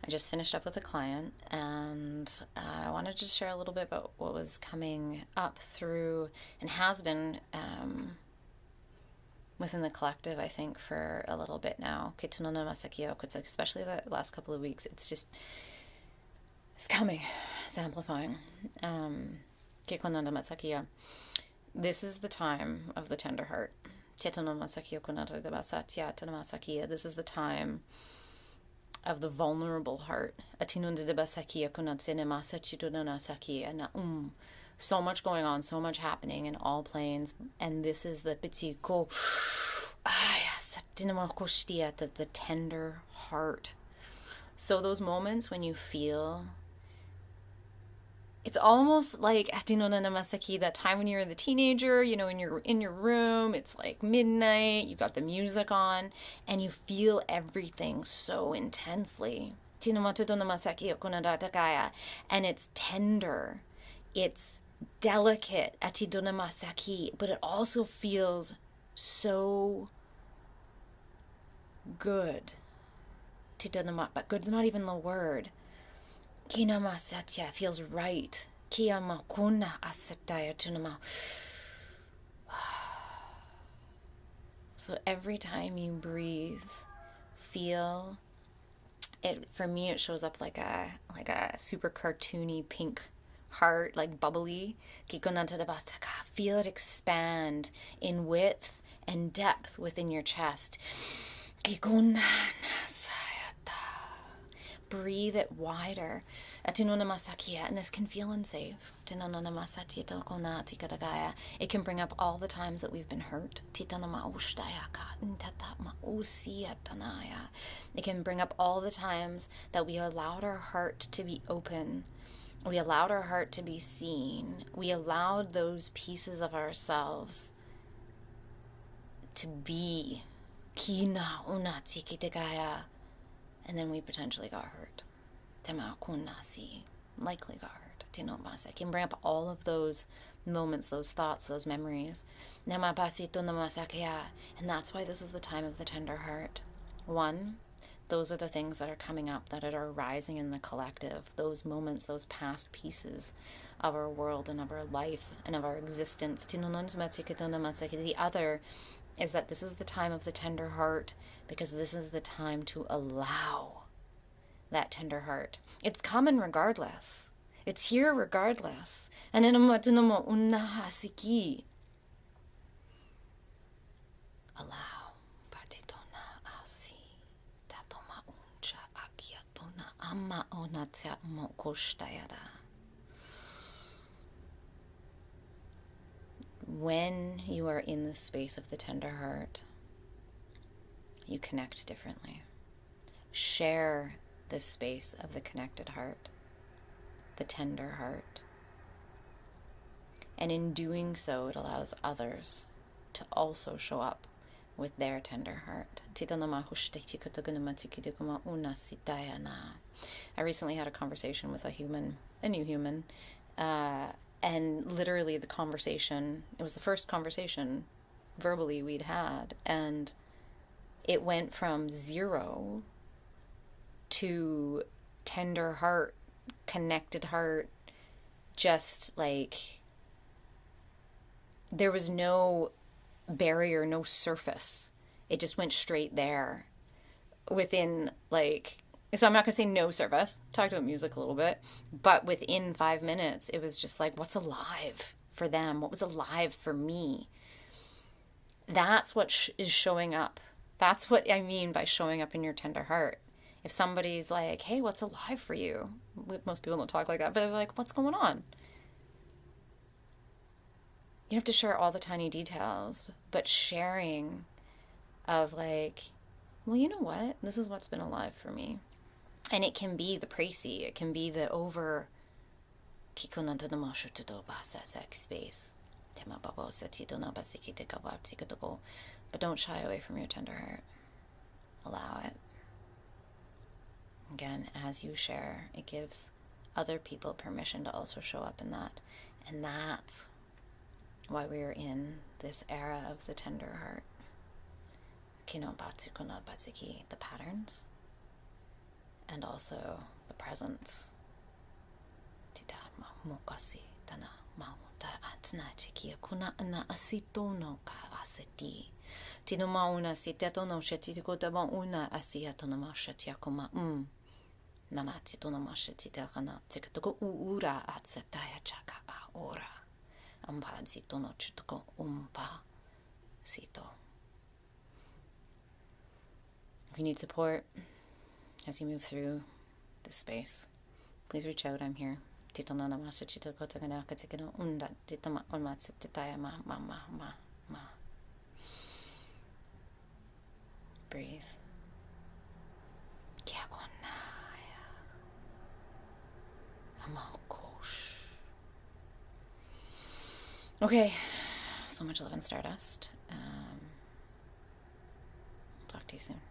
I just finished up with a client, and I wanted to share a little bit about what was coming up through and has been within the collective, I think, for a little bit now. Especially the last couple of weeks, it's coming, it's amplifying. This is the time of the tender heart. This is the time of the vulnerable heart. So much going on, so much happening in all planes, and this is the the tender heart. So those moments when you feel, it's almost like that time when you're the teenager, in your room, it's like midnight, you got the music on, and you feel everything so intensely. And it's tender, it's delicate, but it also feels so good. But good's not even the word. Feels right. So every time you breathe, feel it. For me, it shows up like a super cartoony pink heart, like bubbly. Feel it expand in width and depth within your chest. Breathe it wider. And this can feel unsafe. It can bring up all the times that we've been hurt. It can bring up all the times that we allowed our heart to be open. We allowed our heart to be seen. We allowed those pieces of ourselves to be. And then we potentially got hurt. Likely got hurt. It can bring up all of those moments, those thoughts, those memories. And that's why this is the time of the tender heart. One, those are the things that are coming up, that are rising in the collective. Those moments, those past pieces of our world and of our life and of our existence. The other is that this is the time of the tender heart, because this is the time to allow that tender heart. It's coming regardless. It's here regardless. And in allow. When you are in the space of the tender heart, you connect differently. Share this space of the connected heart, the tender heart. And in doing so, it allows others to also show up with their tender heart. I recently had a conversation with a new human, and literally the conversation, it was the first conversation verbally we'd had, and it went from 0 to tender heart, connected heart, just like there was no barrier, no surface. It just went straight there within so I'm not going to say no surface, talked about music a little bit, but within 5 minutes, it was just like, what's alive for them? What was alive for me? That's what is showing up. That's what I mean by showing up in your tender heart. If somebody's like, hey, what's alive for you? Most people don't talk like that, but they're like, what's going on? You don't have to share all the tiny details, but sharing of like, well, you know what? This is what's been alive for me. And it can be the précis, it can be the over space. But don't shy away from your tender heart. Allow it. Again, as you share, it gives other people permission to also show up in that. And that's why we are in this era of the tender heart. kino batsu kuna batsiki, the patterns, and also the presence. Tita mokasi tana mauta atna chikia kuna ana asito no ka aseti. Tino mauna si teto no sheti ko tama una asia to nama sheti akoma namati to nama sheti takana tikatoko ura atsetaya chaka a ora. Amba zito no chutoko sito. If you need support as you move through this space, please reach out. I'm here. Tito no namasa chito ko tagana katsikino unda titama onmatsu titaya ma. Breathe. Okay, so much love and stardust. Talk to you soon.